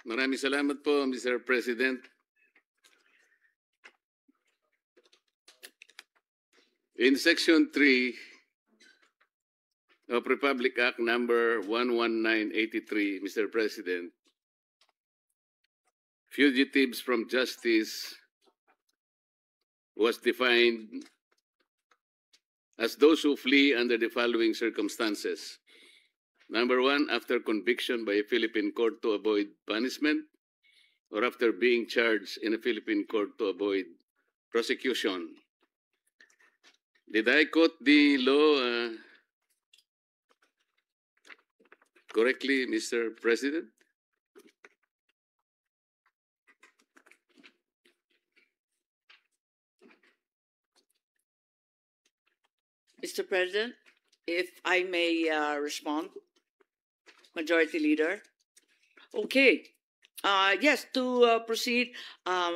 Maraming salamat po, Mr. President. In Section 3 of Republic Act number 11983, Mr. President, fugitives from justice was defined as those who flee under the following circumstances. Number one, after conviction by a Philippine court to avoid punishment, or after being charged in a Philippine court to avoid prosecution. Did I quote the law correctly, Mr. President? Mr. President, if I may respond, Majority Leader. Okay. Yes, to proceed,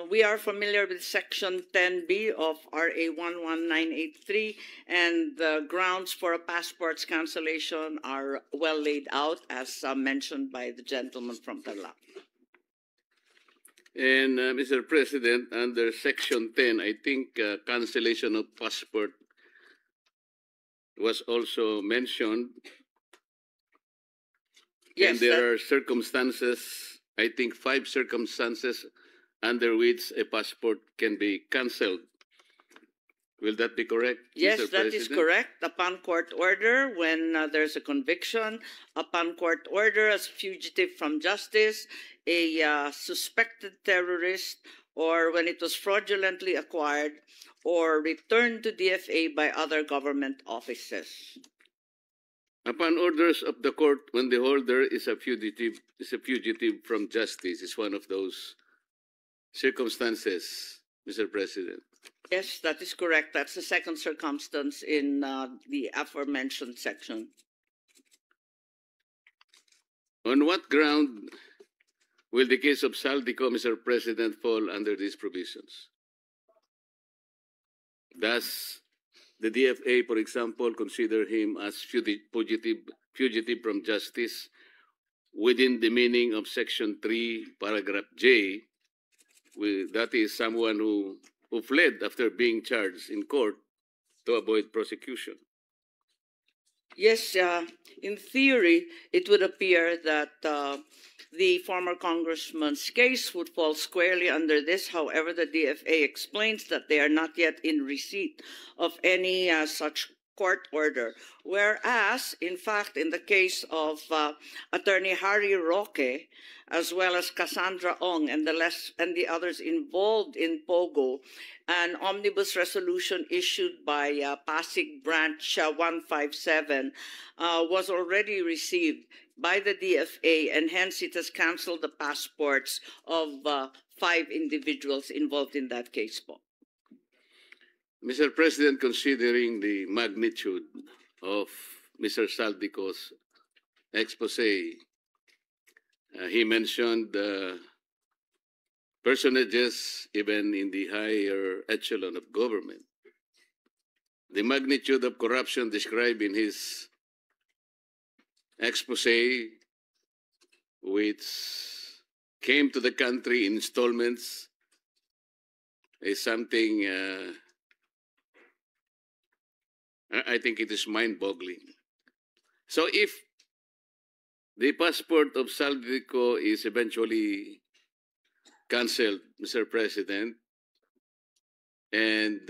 we are familiar with Section 10B of RA 11983, and the grounds for a passport's cancellation are well laid out, as mentioned by the gentleman from Tarlac. And Mr. President, under Section 10, I think cancellation of passport was also mentioned. Yes, and there are circumstances, I think 5 circumstances under which a passport can be cancelled. Will that be correct, yes, Mr. that President? is correct. Upon court order, when there's a conviction, upon court order as fugitive from justice, a suspected terrorist, or when it was fraudulently acquired or returned to DFA by other government offices. Upon orders of the court, when the holder is a fugitive from justice, is one of those circumstances, Mr. President. Yes, that is correct. That's the second circumstance in the aforementioned section. On what ground will the case of Saldico, Mr. President, fall under these provisions? Does the DFA, for example, consider him as fugitive from justice within the meaning of Section 3, Paragraph J? That is someone who fled after being charged in court to avoid prosecution. Yes, in theory, it would appear that the former congressman's case would fall squarely under this. However, the DFA explains that they are not yet in receipt of any such court order. Whereas, in fact, in the case of Attorney Harry Roque, as well as Cassandra Ong and the others involved in POGO, an omnibus resolution issued by Pasig Branch 157 was already received by the DFA, and hence it has canceled the passports of 5 individuals involved in that case. Mr. President, considering the magnitude of Mr. Saldico's expose, he mentioned personages even in the higher echelon of government. The magnitude of corruption described in his expose, which came to the country in installments, is something I think it is mind-boggling. So if the passport of Saldico is eventually cancelled, Mr. President, and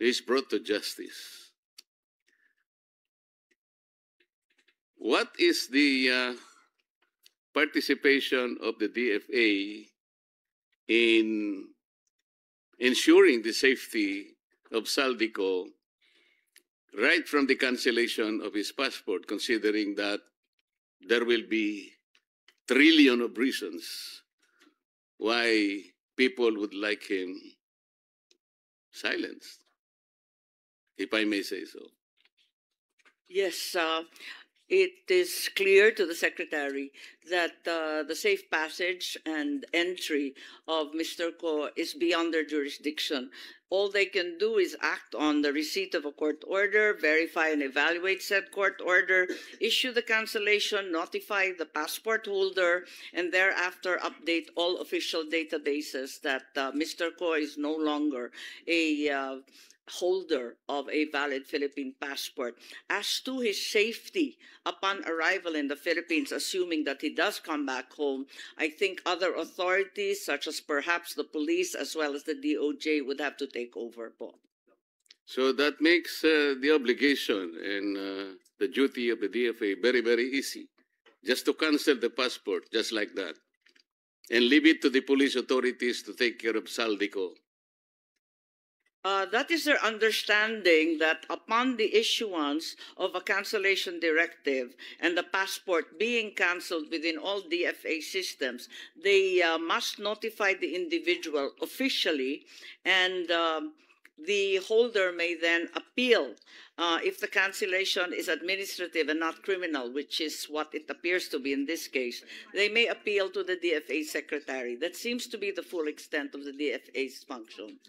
is brought to justice, what is the participation of the DFA in ensuring the safety of Saldico right from the cancellation of his passport, considering that there will be trillion of reasons why people would like him silenced, if I may say so? Yes, it is clear to the Secretary that the safe passage and entry of Mr. Ko is beyond their jurisdiction. All they can do is act on the receipt of a court order, verify and evaluate said court order, issue the cancellation, notify the passport holder, and thereafter update all official databases that Mr. Ko is no longer a holder of a valid Philippine passport. As to his safety upon arrival in the Philippines, assuming that he does come back home, I think other authorities, such as perhaps the police as well as the DOJ, would have to take over po. So that makes the obligation and the duty of the DFA very, very easy. Just to cancel the passport, just like that. And leave it to the police authorities to take care of Saldico. That is their understanding that upon the issuance of a cancellation directive and the passport being canceled within all DFA systems, they must notify the individual officially, and the holder may then appeal if the cancellation is administrative and not criminal, which is what it appears to be in this case. They may appeal to the DFA secretary. That seems to be the full extent of the DFA's function.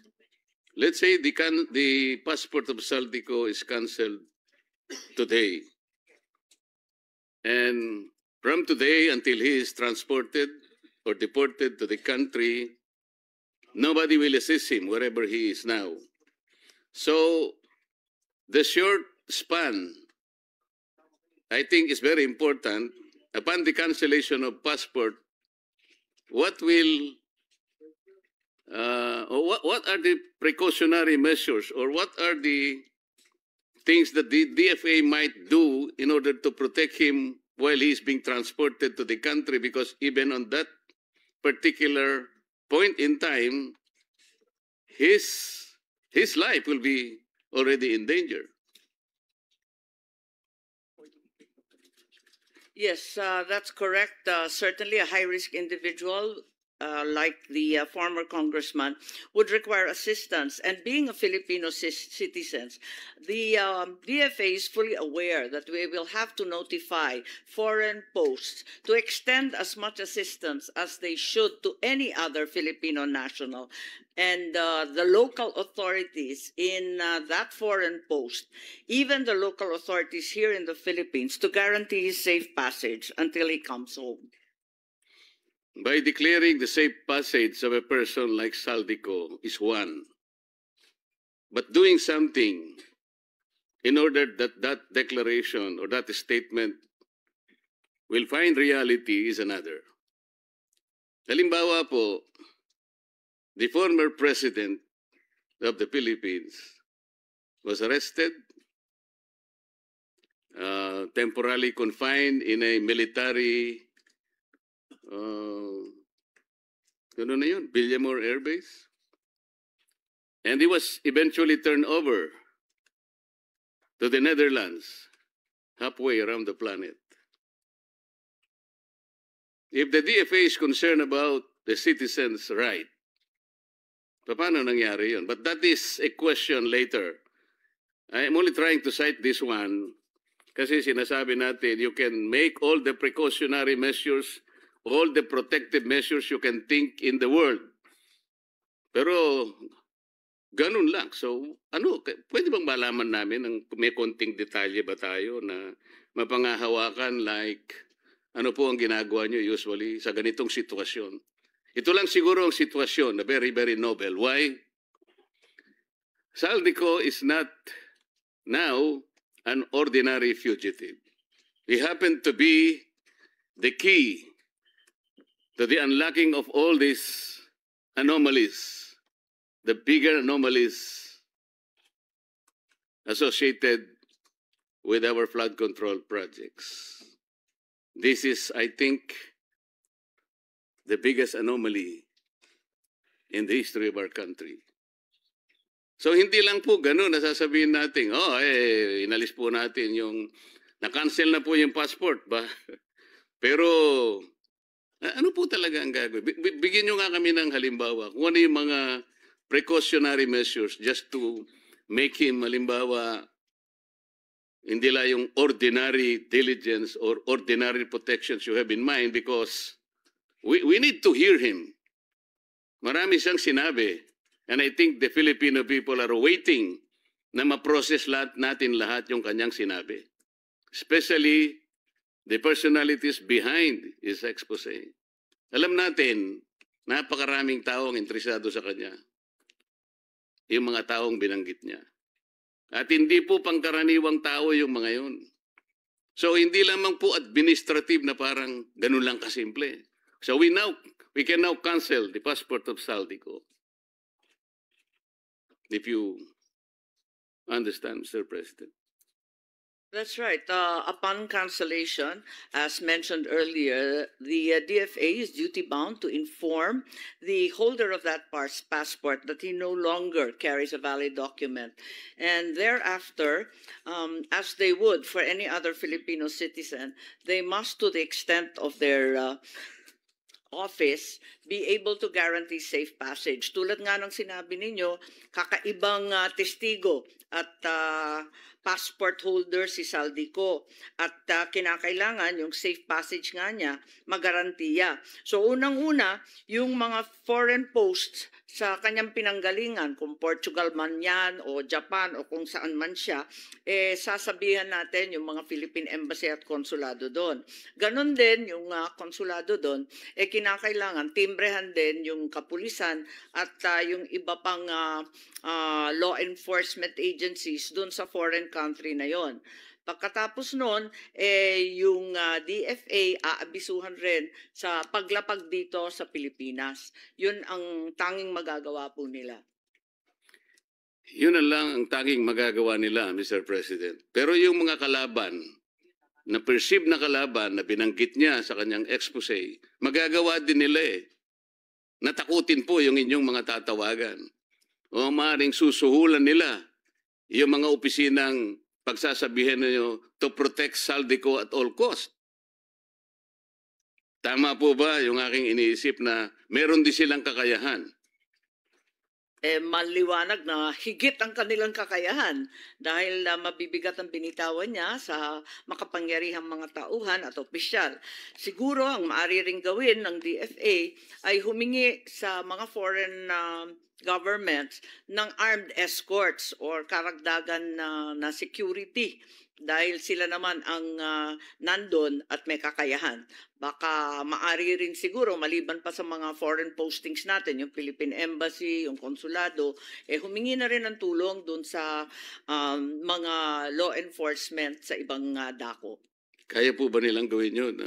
Let's say the passport of Saldico is cancelled today. And from today until he is transported or deported to the country, nobody will assist him wherever he is now. So the short span, I think, is very important. Upon the cancellation of passport, what are the precautionary measures, or what are the things that the DFA might do in order to protect him while he is being transported to the country? Because even on that particular point in time, his life will be already in danger. Yes, that's correct. Certainly a high-risk individual like the former congressman would require assistance. And being a Filipino citizen, the DFA is fully aware that we will have to notify foreign posts to extend as much assistance as they should to any other Filipino national. And the local authorities in that foreign post, even the local authorities here in the Philippines, to guarantee his safe passage until he comes home. By declaring the safe passage of a person like Saldico is one. But doing something in order that that declaration or that statement will find reality is another. Halimbawa po, the former president of the Philippines was arrested, temporarily confined in a military Villamor Air Base. And he was eventually turned over to the Netherlands, halfway around the planet. If the DFA is concerned about the citizens' right, paano nangyari yun? But that is a question later. I am only trying to cite this one kasi sinasabi natin, you can make all the precautionary measures, all the protective measures you can think in the world. Pero ganun lang. So, pwede bang malaman namin ng may konting detalye ba tayo na mapangahawakan, like ano po ang ginagawa nyo usually sa ganitong sitwasyon? Ito lang siguro ang sitwasyon na very, very noble. Why? Saldico is not now an ordinary fugitive. He happened to be the key to the unlocking of all these anomalies, the bigger anomalies associated with our flood control projects. This is, I think, the biggest anomaly in the history of our country. So hindi lang po ganun nasasabihin natin, inalis po natin yung, na-cancel na po yung passport ba? Pero ano po talaga ang gagawin? Bigyan nyo nga kami ng halimbawa. Kung ano yung mga precautionary measures just to make him, halimbawa, hindi lang yung ordinary diligence or ordinary protections you have in mind, because we need to hear him. Marami siyang sinabi, and I think the Filipino people are waiting na ma-process natin lahat yung kanyang sinabi. Especially the personalities behind his expose. Alam natin, napakaraming taong interesado sa kanya. Yung mga taong binanggit niya. At hindi po pangkaraniwang tao yung mga yun. So hindi lamang po administrative na parang ganun lang kasimple. So we can now cancel the passport of Saldico. If you understand, Mr. President. That's right. Upon cancellation, as mentioned earlier, the DFA is duty-bound to inform the holder of that passport that he no longer carries a valid document. And thereafter, as they would for any other Filipino citizen, they must, to the extent of their office, be able to guarantee safe passage. Tulad nga ng sinabi ninyo, kakaibang testigo at passport holder si Saldico, at kinakailangan yung safe passage nga niya magarantiya. So unang-una, yung mga foreign posts sa kanyang pinanggalingan, kung Portugal man yan o Japan o kung saan man siya, sasabihan natin yung mga Philippine Embassy at Konsulado doon. Ganon din yung konsulado doon, kinakailangan timbrehan din yung kapulisan at yung iba pang law enforcement agencies doon sa foreign country na yon. Pagkatapos noon, yung DFA aabisuhan rin sa paglapag dito sa Pilipinas. Yun ang tanging magagawa po nila. Yun lang ang tanging magagawa nila, Mr. President. Pero yung mga kalaban, na perceived na kalaban na binanggit niya sa kanyang expose, magagawa din nila Natakutin po yung inyong mga tatawagan. O maaaring susuhulan nila yung mga opisinang pagsasabihin niyo to protect Saldico at all cost. Tama po ba yung aking iniisip na meron din silang kakayahan? Maliwanag na higit ang kanilang kakayahan dahil mabibigat ang binitawan niya sa makapangyarihang mga tauhan at opisyal. Siguro ang maaari ring gawin ng DFA ay humingi sa mga foreign governments ng armed escorts or karagdagan na security dahil sila naman ang nandun at may kakayahan. Baka maaari rin siguro, maliban pa sa mga foreign postings natin, yung Philippine Embassy, yung konsulado, humingi na rin ng tulong dun sa mga law enforcement sa ibang dako. Kaya po ba nilang gawin yun,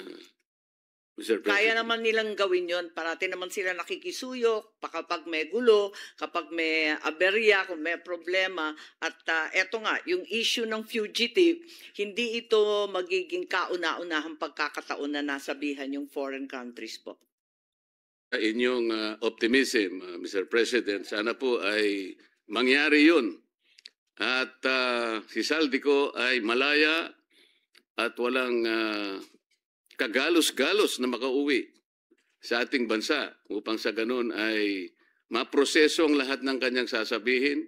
Mr. President? Kaya naman nilang gawin yon. Parati naman sila nakikisuyok kapag may gulo, kapag may aberya, kung may problema. At eto nga, yung issue ng fugitive, hindi ito magiging kauna-unahang pagkakataon na nasabihan yung foreign countries po. Inyong optimism, Mr. President, sana po ay mangyari yun. At si Saldico ay malaya at walang kagalos-galos na makauwi sa ating bansa upang sa ganun ay maproseso ang lahat ng kanyang sasabihin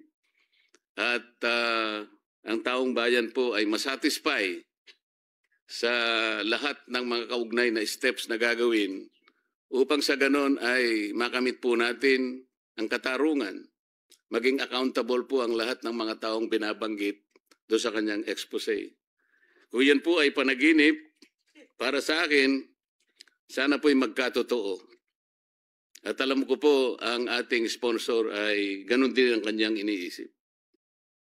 at ang taong bayan po ay masatisfy sa lahat ng mga kaugnay na steps na gagawin upang sa ganun ay makamit po natin ang katarungan. Maging accountable po ang lahat ng mga taong binabanggit doon sa kanyang expose. Kung yan po ay panaginip, para sa akin, sana po'y magkatotoo. At alam ko po, ang ating sponsor ay ganun din ang kanyang iniisip.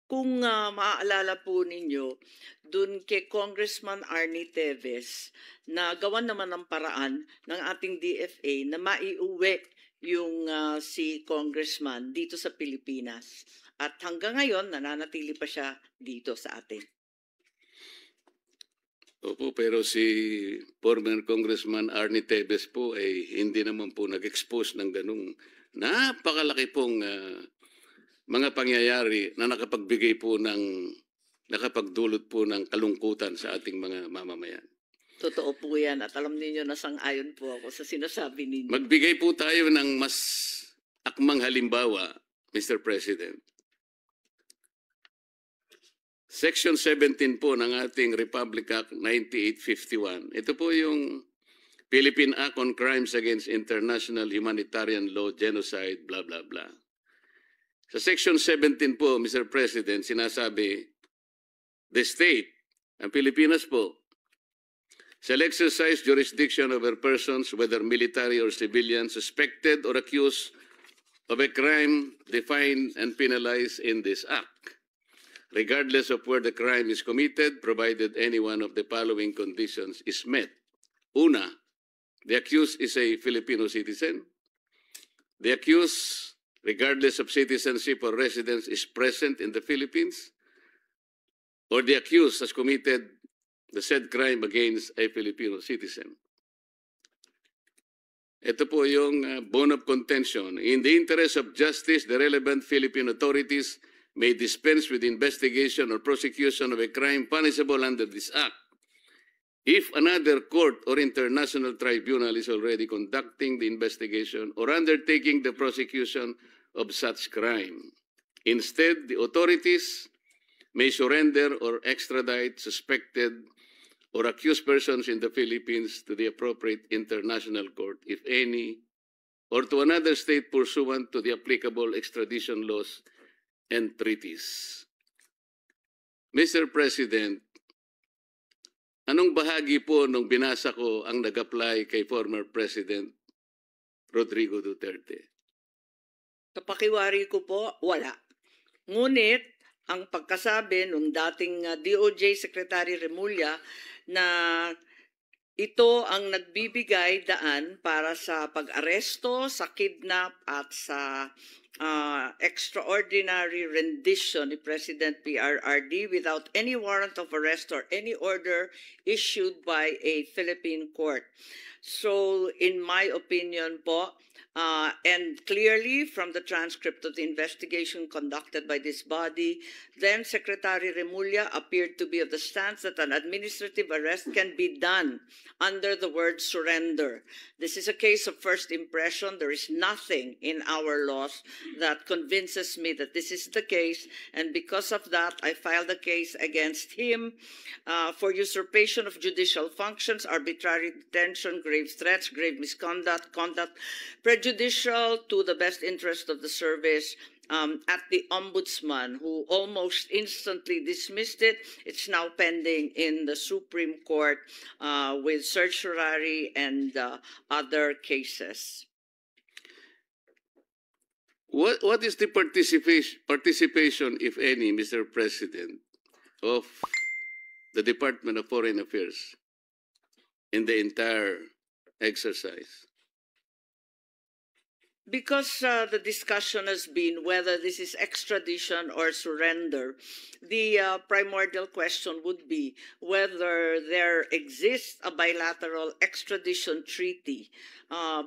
Kung maaalala po ninyo, dun kay Congressman Arnie Teves, na gawan naman ng paraan ng ating DFA na maiuwi yung si Congressman dito sa Pilipinas. At hanggang ngayon, nananatili pa siya dito sa atin. Opo, pero si former Congressman Arnie Teves po ay hindi naman po nag-expose ng ganung napakalaki pong mga pangyayari na nakapagdulot po ng kalungkutan sa ating mga mamamayan. Totoo po yan at alam niyo na sang-ayon po ako sa sinasabi ninyo. Magbigay po tayo ng mas akmang halimbawa, Mr. President. Section 17 po ng ating Republic Act 9851. Ito po yung Philippine Act on Crimes Against International Humanitarian Law, Genocide, blah, blah, blah. Sa Section 17 po, Mr. President, sinasabi, the state, ang Pilipinas po, shall exercise jurisdiction over persons, whether military or civilian, suspected or accused of a crime defined and penalized in this Act, regardless of where the crime is committed, provided any one of the following conditions is met. Una, the accused is a Filipino citizen. The accused, regardless of citizenship or residence, is present in the Philippines, or the accused has committed the said crime against a Filipino citizen. Ito po yung bone of contention. In the interest of justice, the relevant Philippine authorities may dispense with investigation or prosecution of a crime punishable under this Act if another court or international tribunal is already conducting the investigation or undertaking the prosecution of such crime. Instead, the authorities may surrender or extradite suspected or accused persons in the Philippines to the appropriate international court, if any, or to another state pursuant to the applicable extradition laws and treaties. Mr. President, anong bahagi po nung binasa ko ang nag-apply kay former President Rodrigo Duterte? Sa pakiwari ko po, wala. Ngunit, ang pagkasabi nung dating DOJ Secretary Remulla na ito ang nagbibigay daan para sa pag-aresto, sa kidnap at sa extraordinary rendition ni President PRRD without any warrant of arrest or any order issued by a Philippine court. So, in my opinion po, and clearly from the transcript of the investigation conducted by this body, then Secretary Remulla appeared to be of the stance that an administrative arrest can be done under the word surrender. This is a case of first impression. There is nothing in our laws that convinces me that this is the case, and because of that, I filed a case against him for usurpation of judicial functions, arbitrary detention, grave threats, grave misconduct, conduct prejudicial to the best interest of the service, at the Ombudsman, who almost instantly dismissed it. It's now pending in the Supreme Court with certiorari and other cases. What is the participation, if any, Mr. President, of the Department of Foreign Affairs in the entire exercise? Because the discussion has been whether this is extradition or surrender, the primordial question would be whether there exists a bilateral extradition treaty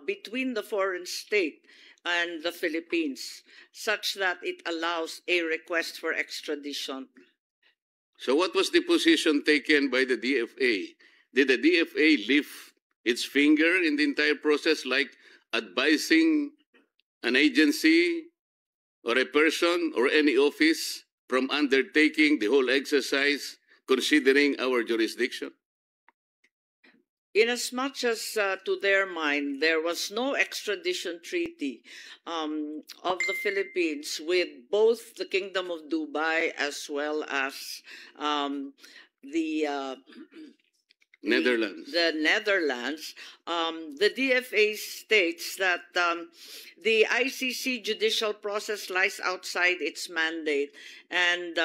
between the foreign state and the Philippines, such that it allows a request for extradition. So what was the position taken by the DFA? Did the DFA lift its finger in the entire process, like advising an agency or a person or any office from undertaking the whole exercise, considering our jurisdiction? Inasmuch as to their mind, there was no extradition treaty of the Philippines with both the Kingdom of Dubai as well as the Netherlands. The Netherlands, the DFA states that the ICC judicial process lies outside its mandate and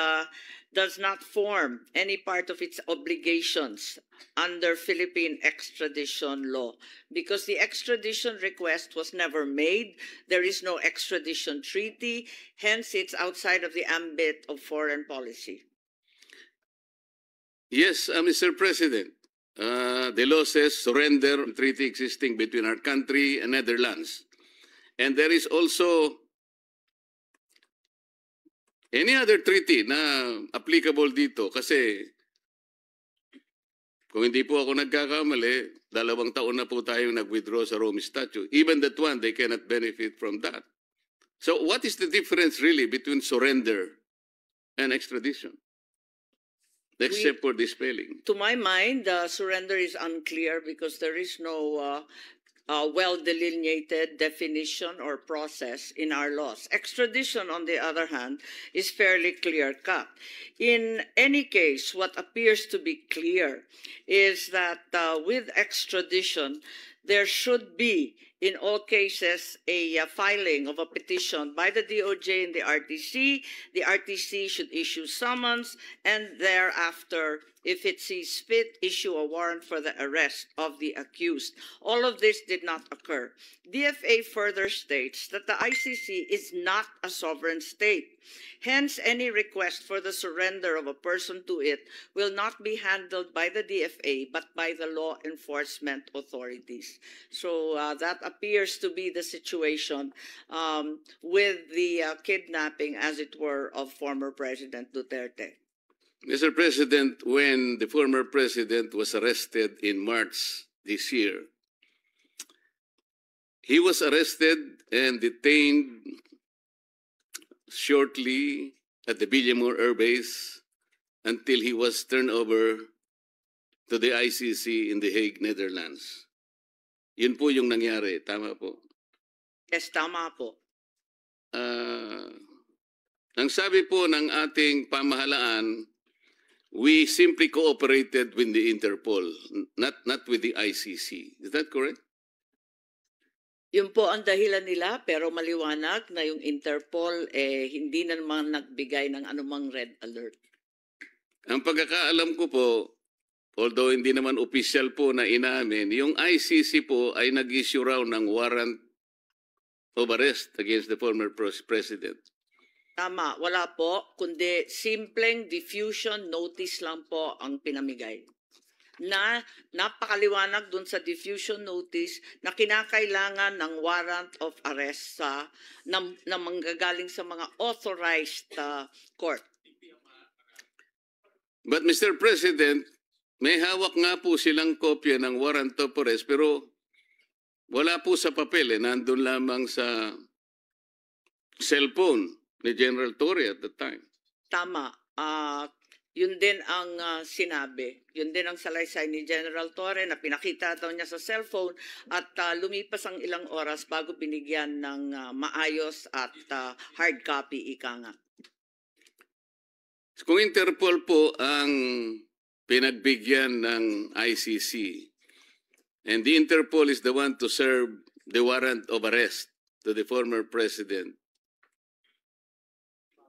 does not form any part of its obligations under Philippine extradition law. Because the extradition request was never made, there is no extradition treaty, hence it's outside of the ambit of foreign policy. Yes, Mr. President. The law says surrender treaty existing between our country and Netherlands. And there is also any other treaty na applicable dito. Kasi kung hindi po ako nagkakamali, 2 taon na po tayong nag-withdraw sa Rome Statute. Even that one, they cannot benefit from that. So what is the difference really between surrender and extradition? except for the spelling. To my mind, the surrender is unclear because there is no well-delineated definition or process in our laws. Extradition, on the other hand, is fairly clear-cut. In any case, what appears to be clear is that with extradition, there should be, in all cases, a filing of a petition by the DOJ and the RTC. The RTC should issue summons, and thereafter, if it sees fit, issue a warrant for the arrest of the accused. All of this did not occur. DFA further states that the ICC is not a sovereign state. Hence, any request for the surrender of a person to it will not be handled by the DFA, but by the law enforcement authorities. So that appears to be the situation with the kidnapping, as it were, of former President Duterte. Mr. President, when the former president was arrested in March this year, he was arrested and detained shortly at the Villamor Air Base until he was turned over to the ICC in The Hague, Netherlands. Yun po yung nangyari. Tama po? Yes, tama po. Ang sabi po ng ating pamahalaan, we simply cooperated with the Interpol, not with the ICC. Is that correct? Yun po ang dahilan nila, pero maliwanag na yung Interpol hindi na naman nagbigay ng anumang red alert. Ang pagkakaalam ko po, although hindi naman official po na inamin, yung ICC po ay nag-issue raw ng warrant of arrest against the former president. Tama, wala po, kundi simpleng diffusion notice lang po ang pinamigay. Na napakaliwanag dun sa diffusion notice na kinakailangan ng warrant of arrest na manggagaling sa mga authorized court. But Mr. President, may hawak nga po silang kopya ng warrant of arrest pero wala po sa papel. Nandun lamang sa cellphone ni General Torre at the time. Tama. Yun din ang sinabi. Yun din ang salaysay ni General Torre na pinakita daw niya sa cellphone at lumipas ang ilang oras bago binigyan ng maayos at hard copy, ika nga. Kung Interpol po ang pinagbigyan ng ICC and the Interpol is the one to serve the warrant of arrest to the former president,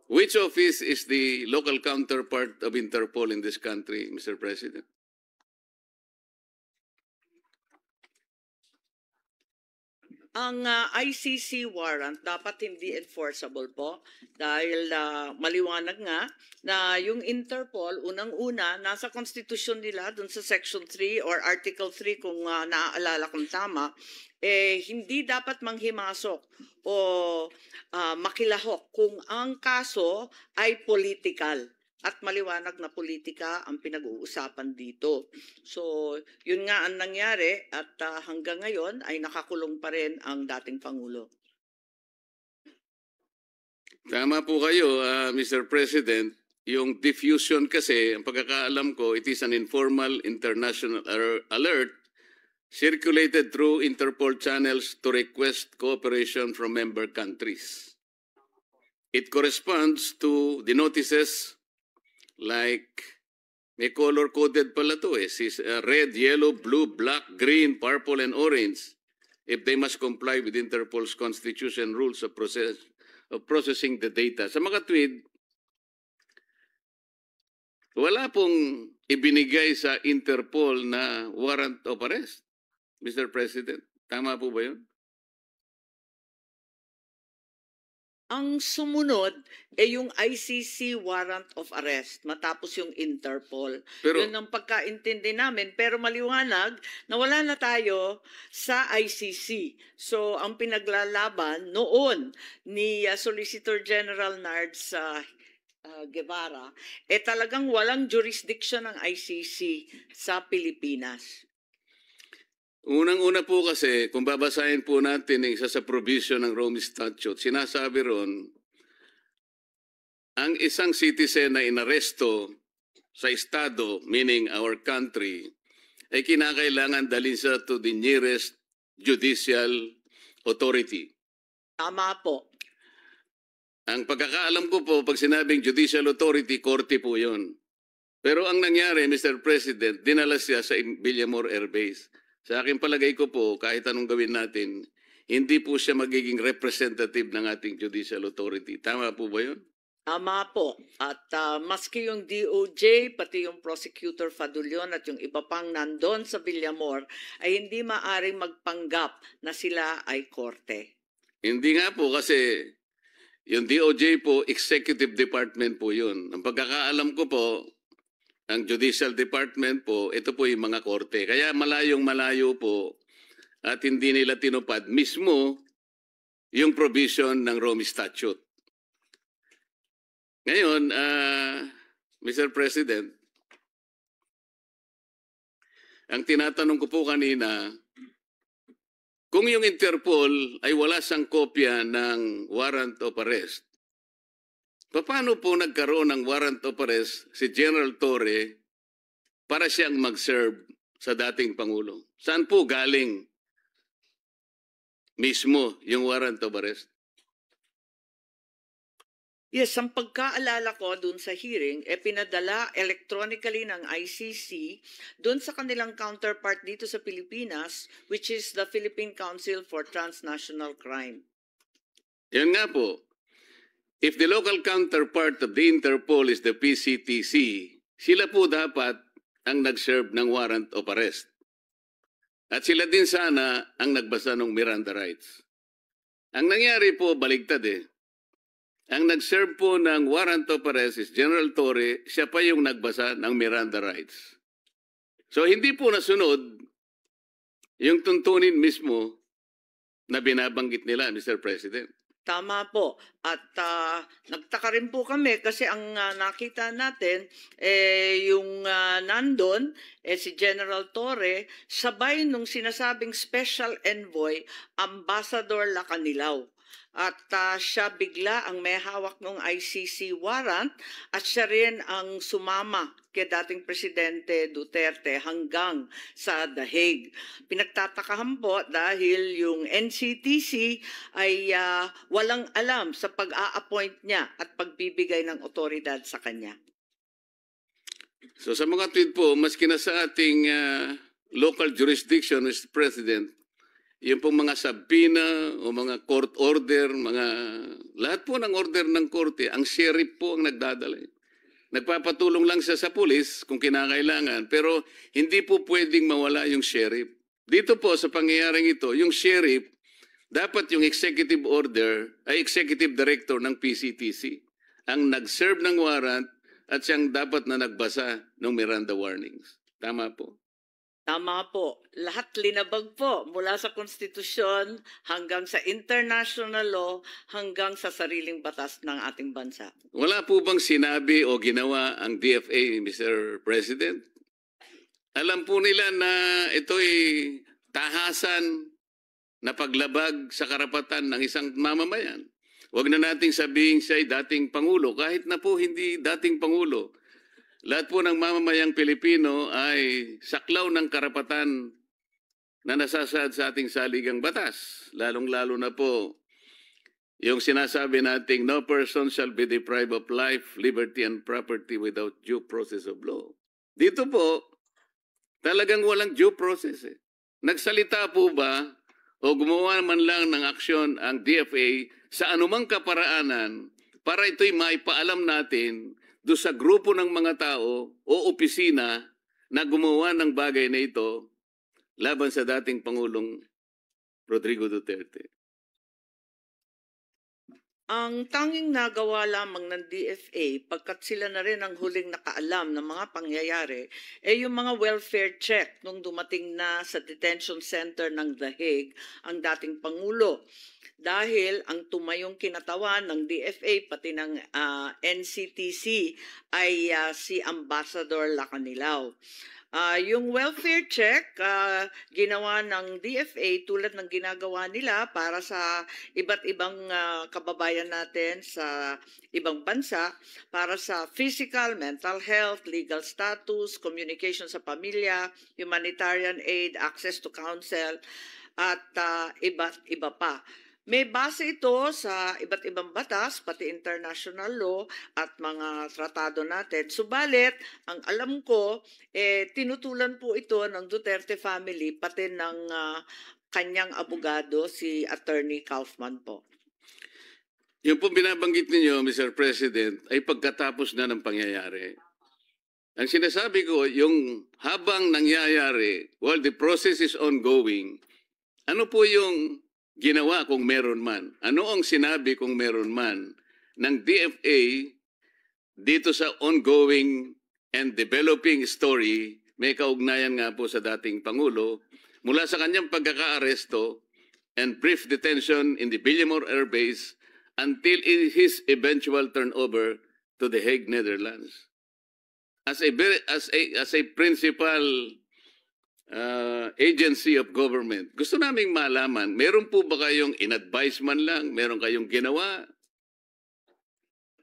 which office is the local counterpart of Interpol in this country, Mr. President? Ang ICC warrant dapat hindi enforceable po dahil maliwanag nga na yung Interpol, unang-una, nasa konstitusyon nila dun sa Section 3 or Article 3 kung naaalala kong tama, hindi dapat manghimasok o makilahok kung ang kaso ay political. At maliwanag na politika ang pinag-uusapan dito. So, yun nga ang nangyari at hanggang ngayon ay nakakulong pa rin ang dating Pangulo. Tama po kayo, Mr. President. Yung diffusion kasi, ang pagkakaalam ko, it is an informal international alert circulated through Interpol channels to request cooperation from member countries. It corresponds to the notices like, may color-coded pala to red, yellow, blue, black, green, purple, and orange if they must comply with Interpol's constitution rules of processing the data. Sa mga tweet, wala pong ibinigay sa Interpol na warrant of arrest, Mr. President. Tama po ba yun? Ang sumunod yung ICC warrant of arrest matapos yung Interpol. Pero, yun ang pagkaintindi namin. Pero maliwanag na wala na tayo sa ICC. So ang pinaglalaban noon ni Solicitor General Nards Guevara, talagang walang jurisdiction ng ICC sa Pilipinas. unang-una po kasi, kung babasahin po natin ang isa sa provision ng Rome Statute, sinasabi ron, ang isang citizen na inaresto sa estado, meaning our country, ay kinakailangan dalhin siya to the nearest judicial authority. Tama po. Ang pagkakaalam ko po, pag sinabing judicial authority, korte po yun. Pero ang nangyari, Mr. President, dinala siya sa Villamor Air Base. Sa aking palagay ko po, kahit anong gawin natin, hindi po siya magiging representative ng ating judicial authority. Tama po ba yun? Tama po. At maski yung DOJ, pati yung Prosecutor Fadulion at yung iba pang nandun sa Villamor, ay hindi maaring magpanggap na sila ay korte. Hindi nga po kasi yung DOJ po, executive department po yun. Ang pagkakaalam ko po, ang judicial department po, ito po yung mga korte. Kaya malayong malayo po at hindi nila tinupad mismo yung provision ng Rome Statute. Ngayon, Mr. President, ang tinatanong ko po kanina, kung yung Interpol ay wala sang kopya ng warrant of arrest, paano po nagkaroon ng warrant of arrest si General Torre para siyang mag-serve sa dating Pangulo? Saan po galing mismo yung warrant of arrest? Yes, ang pagkaalala ko dun sa hearing, pinadala electronically ng ICC dun sa kanilang counterpart dito sa Pilipinas, which is the Philippine Council for Transnational Crime. Yan nga po. If the local counterpart of the Interpol is the PCTC, sila po dapat ang nag-serve ng warrant of arrest. At sila din sana ang nagbasa ng Miranda rights. Ang nangyari po, baligtad eh. Ang nag-serve po ng warrant of arrest is General Torre, siya pa yung nagbasa ng Miranda rights. So hindi po nasunod yung tuntunin mismo na binabanggit nila, Mr. President. Tama po. At nagtaka rin po kami kasi ang nakita natin, yung nandun, si General Torre, sabay nung sinasabing Special Envoy, Ambassador Lacanilaw. At siya bigla ang may hawak ng ICC warrant at siya rin ang sumama kay dating Presidente Duterte hanggang sa The Hague. Pinagtatakahan po dahil yung NCTC ay walang alam sa pag-a-appoint niya at pagbibigay ng otoridad sa kanya. So sa mga tweet po, maski na sa ating local jurisdiction, Mr. President, yung pong mga subpoena o mga court order, lahat po ng order ng korte, ang sheriff po ang nagdadala. Nagpapatulong lang siya sa pulis kung kinakailangan, pero hindi po pwedeng mawala yung sheriff. Dito po sa pangyayaring ito, yung sheriff, dapat yung executive order ay executive director ng PCTC ang nag-serve ng warrant at siyang dapat na nagbasa ng Miranda warnings. Tama po. Tama po. Lahat linabag po mula sa konstitusyon hanggang sa international law hanggang sa sariling batas ng ating bansa. Wala po bang sinabi o ginawa ang DFA, Mr. President? Alam po nila na ito'y tahasan na paglabag sa karapatan ng isang mamamayan. Huwag na nating sabihin siya ay dating Pangulo, kahit na po hindi dating Pangulo. Lahat po ng mamamayang Pilipino ay saklaw ng karapatan na nasasaad sa ating saligang batas. Lalong-lalo na po yung sinasabi nating no person shall be deprived of life, liberty, and property without due process of law. Dito po, talagang walang due process. Nagsalita po ba o gumawa man lang ng aksyon ang DFA sa anumang kaparaanan para ito'y maipaalam natin do sa grupo ng mga tao o opisina na gumawa ng bagay na ito laban sa dating Pangulong Rodrigo Duterte? Ang tanging nagawa lamang ng DFA, pagkat sila na rin ang huling nakaalam ng mga pangyayari, yung mga welfare check nung dumating na sa detention center ng The Hague ang dating Pangulo. Dahil ang tumayong kinatawan ng DFA pati ng NCTC ay si Ambassador Lacanilaw. Yung welfare check, ginawa ng DFA tulad ng ginagawa nila para sa iba't ibang kababayan natin sa ibang bansa, para sa physical, mental health, legal status, communication sa pamilya, humanitarian aid, access to counsel, at iba't iba pa. May base ito sa iba't ibang batas, pati international law at mga tratado natin. Subalit, ang alam ko, tinutulan po ito ng Duterte family, pati ng kanyang abogado, si Attorney Kaufman po. Yung po binabanggit ninyo, Mr. President, ay pagkatapos na ng pangyayari. Ang sinasabi ko, yung habang nangyayari, while the process is ongoing, ano po yung ginawa kung meron man? Ano ang sinabi kung meron man ng DFA dito sa ongoing and developing story? May kaugnayan nga po sa dating Pangulo mula sa kanyang pagkaka-aresto and brief detention in the Villamor Air Base until his eventual turnover to the Hague, Netherlands. As a principal agency of government, gusto naming malaman, meron po ba kayong in-advise man lang? Meron kayong ginawa?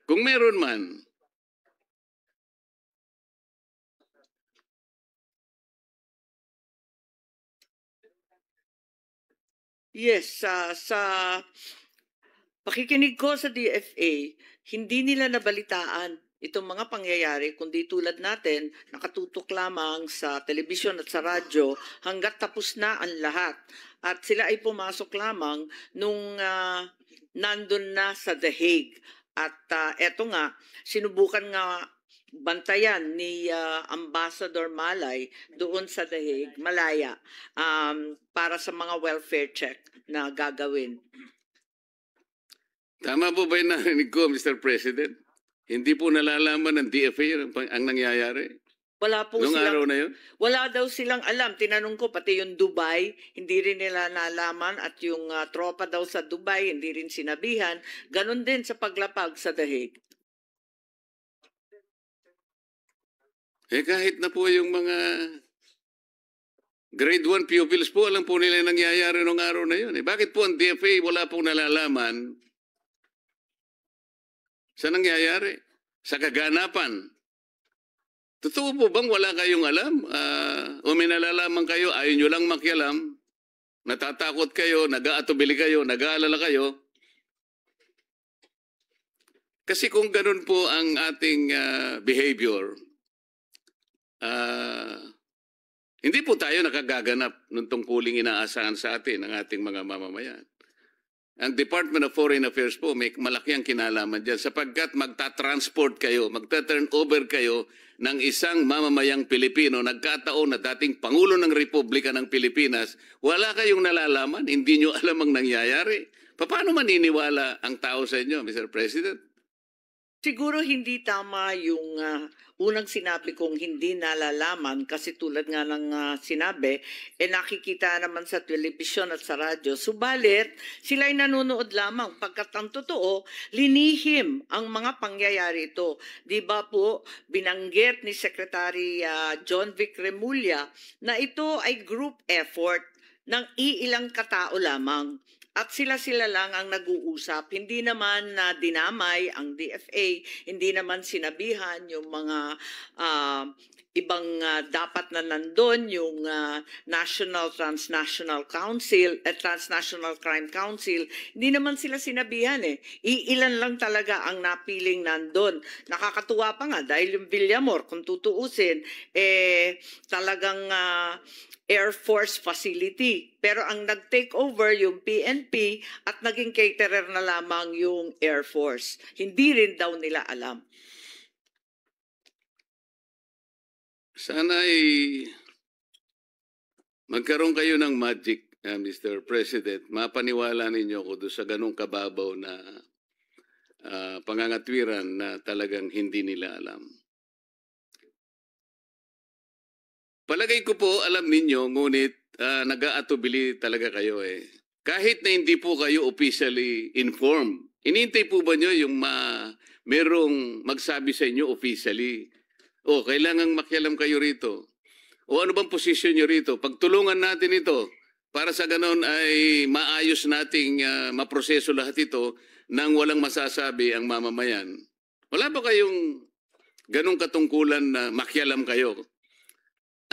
Kung meron man, yes, sa pakikinig ko sa DFA, hindi nila nabalitaan itong mga pangyayari, kundi tulad natin, nakatutok lamang sa telebisyon at sa radyo hanggat tapos na ang lahat. At sila ay pumasok lamang nung nandun na sa The Hague. At eto nga, sinubukan nga bantayan ni Ambassador Malay doon sa The Hague, Malaya, para sa mga welfare check na gagawin. tama po ba yung narinig ko, Mr. President? Hindi po nalalaman ng DFA ang nangyayari? Wala po Noong araw silang, na yun? wala daw silang alam. Tinanong ko pati yung Dubai, hindi rin nila nalaman, at yung tropa daw sa Dubai, hindi rin sinabihan. Ganon din sa paglapag sa The Hague. Kahit na po yung mga grade 1 pupils po, alam po nila yung nangyayari noong araw na yun. Bakit po ang DFA wala pong nalalaman sa nangyayari? Sa kaganapan? Totoo po bang wala kayong alam? O may nalalaman kayo, ayaw nyo lang makialam, natatakot kayo, nag-aatubili kayo, nag-aalala kayo? Kasi kung ganun po ang ating behavior, hindi po tayo nakagaganap ng tungkuling inaasahan sa atin ng ating mga mamamayan. Ang Department of Foreign Affairs po may malaki ang kinalaman dyan sapagkat magta-transport kayo, magta-turn over kayo ng isang mamamayang Pilipino, nagkataon na dating Pangulo ng Republika ng Pilipinas, wala kayong nalalaman, hindi nyo alam ang nangyayari. Paano maniniwala ang tao sa inyo, Mr. President? Siguro hindi tama yung unang sinabi kong hindi nalalaman kasi tulad nga ng sinabi, nakikita naman sa telebisyon at sa radyo. Subalit, sila'y nanonood lamang pagkat ang totoo, linihim ang mga pangyayari ito. Di ba po, binanggit ni Secretary John Vic Remulla na ito ay group effort ng iilang katao lamang. At sila-sila lang ang nag-uusap. Hindi naman na dinamay ang DFA, hindi naman sinabihan yung mga ibang dapat na nandun, yung National Transnational Council, Transnational Crime Council. Hindi naman sila sinabihan Iilan lang talaga ang napiling nandun. Nakakatuwa pa nga dahil yung Villamor, kung tutuusin, talagang Air Force facility. Pero ang nag-take over yung PNP at naging caterer na lamang yung Air Force. Hindi rin daw nila alam. Sana ay magkaroon kayo ng magic, Mr. President. Mapaniwala ninyo ko doon sa ganong kababaw na pangangatwiran na talagang hindi nila alam. Palagay ko po, alam ninyo, ngunit nag-aatubili talaga kayo Kahit na hindi po kayo officially informed, inintay po ba nyo yung merong magsabi sa inyo officially? Kailangang makialam kayo rito. O ano bang posisyon nyo rito? Pagtulungan natin ito para sa ganon ay maayos nating maproseso lahat ito nang walang masasabi ang mamamayan. Wala ba kayong ganong katungkulan na makialam kayo?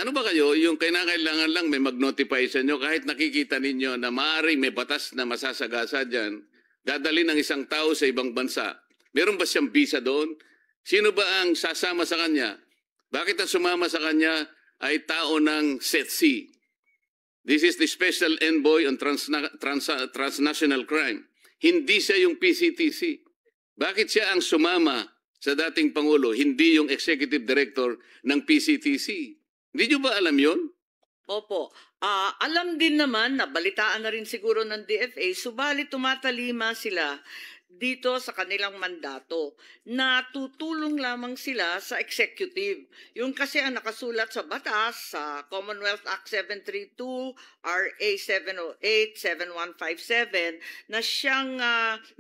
Ano ba kayo, yung kailangan lang may mag-notify sa inyo kahit nakikita ninyo na maaaring may batas na masasagasa dyan, dadali ng isang tao sa ibang bansa. Meron ba siyang visa doon? Sino ba ang sasama sa kanya? Bakit ang sumama sa kanya ay tao ng SETC? This is the Special Envoy on Transnational Crime. Hindi siya yung PCTC. Bakit siya ang sumama sa dating Pangulo, hindi yung Executive Director ng PCTC? Hindi nyo ba alam yun? Opo. Alam din naman, nabalitaan na rin siguro ng DFA, subalit tumatalima sila dito sa kanilang mandato na tutulong lamang sila sa executive. Yung kasi ang nakasulat sa batas, sa Commonwealth Act 732, RA 708, 7157, na siyang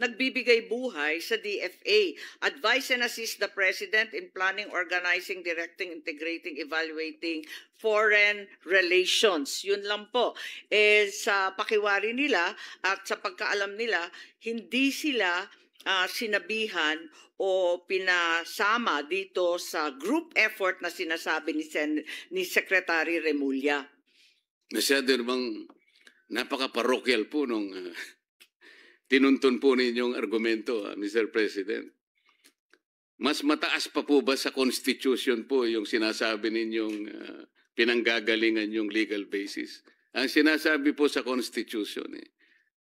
nagbibigay buhay sa DFA. Advise and assist the President in planning, organizing, directing, integrating, evaluating foreign relations. Yun lang po. Sa pakiwari nila at sa pagkaalam nila, hindi sila sinabihan o pinasama dito sa group effort na sinasabi ni Secretary Remulla. Masyado namang napaka-parokyal po nung tinuntun po ninyong argumento, Mr. President. Mas mataas pa po ba sa Constitution po yung sinasabi ninyong pinanggagalingan yung legal basis? Ang sinasabi po sa Constitution,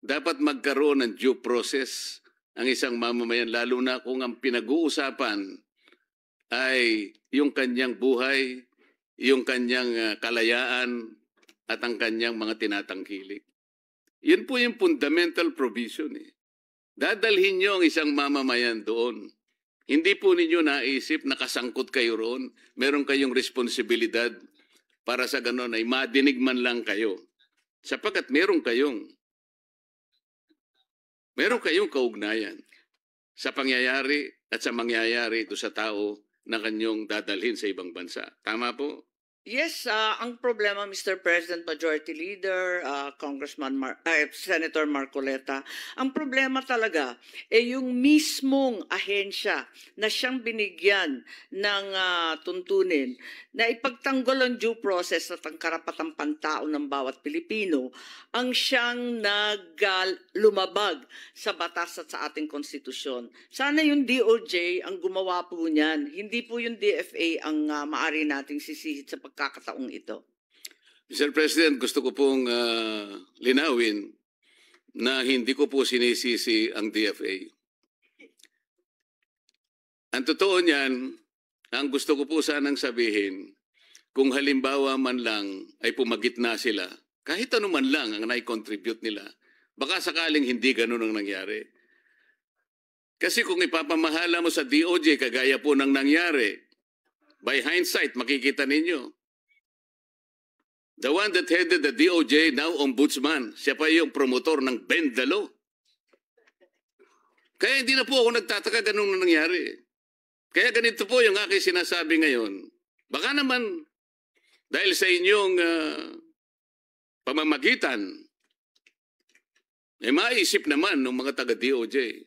dapat magkaroon ng due process ang isang mamamayan, lalo na kung ang pinag-uusapan ay yung kanyang buhay, yung kanyang kalayaan, at ang kanyang mga tinatangkilik. Yun po yung fundamental provision. Dadalhin nyo ang isang mamamayan doon. Hindi po ninyo naisip na kasangkot kayo roon. Meron kayong responsibilidad para sa ganon ay madinig man lang kayo. Sapagkat meron kayong kaugnayan sa pangyayari at sa mangyayari ito sa tao na kanyong dadalhin sa ibang bansa. Tama po? Yes, ang problema, Mr. President, Majority Leader, Senator Marcoleta, ang problema talaga yung mismong ahensya na siyang binigyan ng tuntunin na ipagtanggol ang due process at ang karapatang pantao ng bawat Pilipino ang siyang lumabag sa batas at sa ating konstitusyon. Sana yung DOJ ang gumawa po niyan. Hindi po yung DFA ang maaari nating sisihit sa pagkakataong ito. Mr. President, gusto ko pong linawin na hindi ko po sinisisi ang DFA. Ang totoo niyan, ang gusto ko po sanang sabihin, kung halimbawa man lang ay pumagitna sila, kahit ano man lang ang nai-contribute nila, baka sakaling hindi ganun ang nangyari. Kasi kung ipapamahala mo sa DOJ, kagaya po ng nangyari, by hindsight, makikita ninyo, the one that headed the DOJ, now ombudsman, siya pa yung promotor ng Bend the Law. Kaya hindi na po ako nagtataka ganun na nangyari. Kaya ganito po yung aking sinasabi ngayon. Baka naman, dahil sa inyong pamamagitan, maisip naman ng mga taga-DOJ,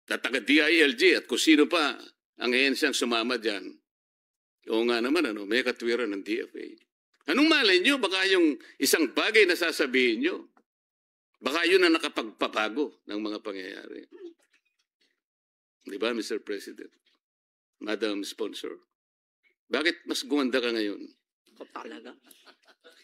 taga-DILG at kung sino pa ang ahensyang sumama dyan. Oo nga naman, may katwiran ng DFA. Anong malay nyo? Baka yung isang bagay na sasabihin nyo, baka yun ang nakapagpapago ng mga pangyayari. Di ba, Mr. President? Madam Sponsor. Bakit mas gumanda ka ngayon? Ako talaga.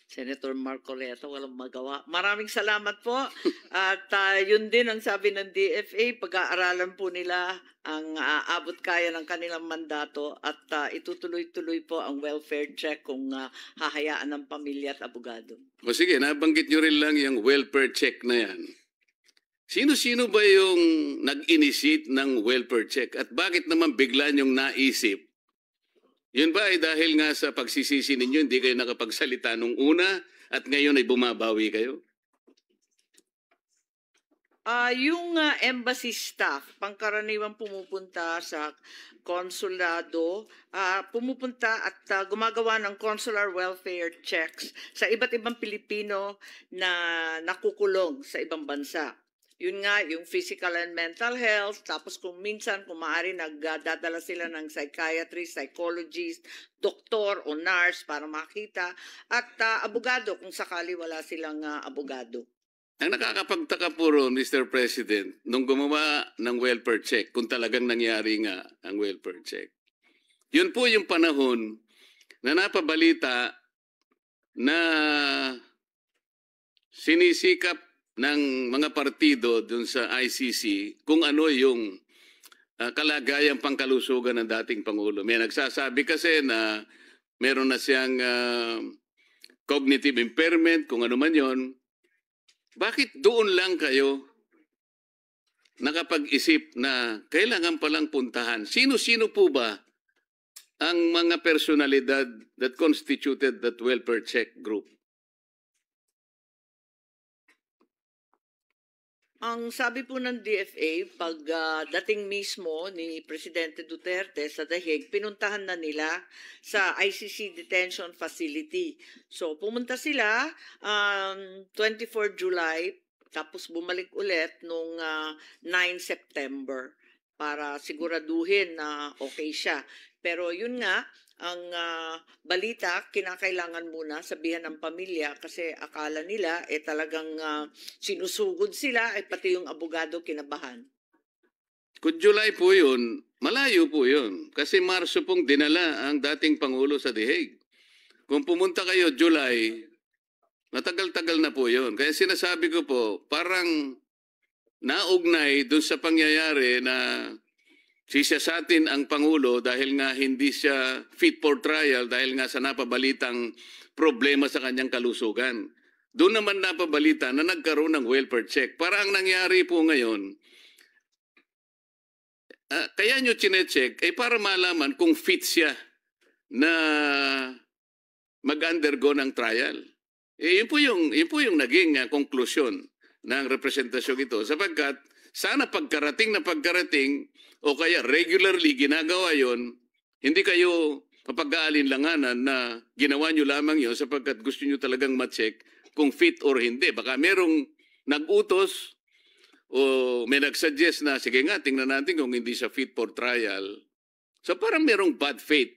Senator Marcoleta, walang magawa. Maraming salamat po. At yun din ang sabi ng DFA, pag-aaralan po nila ang abot kaya ng kanilang mandato at itutuloy-tuloy po ang welfare check kung hahayaan ng pamilya at abogado. O sige, nabanggit nyo rin lang yung welfare check na yan. Sino-sino ba yung nag-initiate ng welfare check? At bakit naman bigla nyong naisip? Yun ba ay dahil nga sa pagsisisi ninyo, hindi kayo nakapagsalita nung una at ngayon ay bumabawi kayo? Yung embassy staff, pangkaraniwang pumupunta sa konsulado, pumupunta at gumagawa ng consular welfare checks sa iba't ibang Pilipino na nakukulong sa ibang bansa. Yun nga, yung physical and mental health, tapos kung minsan, kung maaari, nagdadala sila ng psychiatrist, psychologist, doktor o nurse para makita, at abogado kung sakali wala silang abogado. Ang nakakapagtaka po ron, Mr. President, nung gumawa ng welfare check, kung talagang nangyari nga ang welfare check, yun po yung panahon na napabalita na sinisikap ng mga partido dun sa ICC kung ano yung kalagayang pangkalusugan ng dating Pangulo. May nagsasabi kasi na meron na siyang cognitive impairment, kung ano man yon. Bakit doon lang kayo nakapag-isip na kailangan palang puntahan? Sino-sino po ba ang mga personalidad that constituted that welfare check group? Ang sabi po ng DFA, pag dating mismo ni Presidente Duterte sa The Hague, pinuntahan na nila sa ICC Detention Facility. So pumunta sila 24 July, tapos bumalik ulit nung 9 September para siguraduhin na okay siya. Pero yun nga, ang balita, kinakailangan muna sabihan ng pamilya kasi akala nila talagang sinusugod sila pati yung abogado kinabahan. Kung July po yun, malayo po yun. Kasi Marso pong dinala ang dating Pangulo sa The Hague. Kung pumunta kayo July, matagal-tagal na po yun. Kaya sinasabi ko po, parang naugnay dun sa pangyayari na sisiyasatin ang Pangulo dahil nga hindi siya fit for trial dahil nga sa napabalitang problema sa kanyang kalusugan. Doon naman napabalita na nagkaroon ng welfare check. Para ang nangyari po ngayon, kaya nyo chinecheck para malaman kung fit siya na mag-undergo ng trial. Yun po yung naging konklusyon ng representasyon ito. Sapagkat sana pagkarating o kaya regularly ginagawa yon, hindi kayo mapag-aalinlanganan na ginawa nyo lamang yon sapagkat gusto nyo talagang ma-check kung fit or hindi. Baka merong nag-utos o may nag-suggest na sige nga, tingnan natin kung hindi siya fit for trial. So parang merong bad faith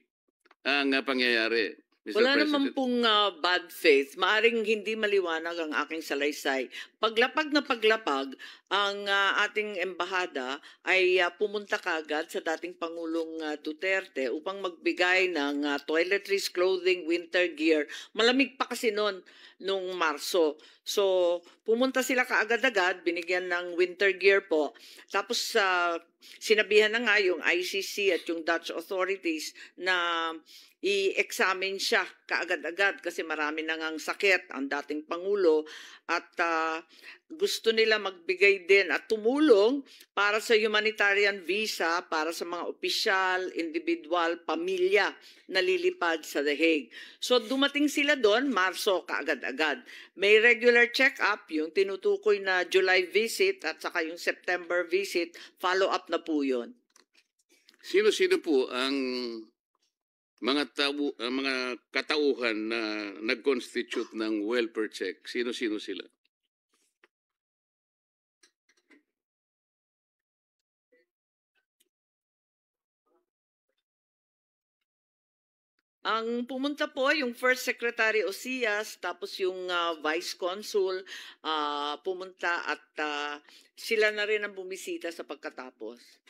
ang pangyayari. Mr. Wala President. naman pong bad faith. Maaring hindi maliwanag ang aking salaysay. Paglapag na paglapag, ang ating embahada ay pumunta kagad sa dating Pangulong Duterte upang magbigay ng toiletries, clothing, winter gear. Malamig pa kasi nung Marso. So, pumunta sila kaagad-agad, binigyan ng winter gear po. Tapos, sinabihan na nga yung ICC at yung Dutch authorities na i-examine siya kaagad-agad kasi marami na ngang sakit ang dating Pangulo at gusto nila magbigay din at tumulong para sa humanitarian visa para sa mga opisyal, individual, pamilya na lilipad sa The Hague. So dumating sila doon, Marso kaagad-agad. May regular check-up, yung tinutukoy na July visit at saka yung September visit, follow-up na po yun. Sino-sino po ang mga katauhan na nag-constitute ng welfare check? Sino-sino sila? Ang pumunta po yung First Secretary Osias, tapos yung Vice Consul pumunta at sila na rin ang bumisita sa pagkatapos.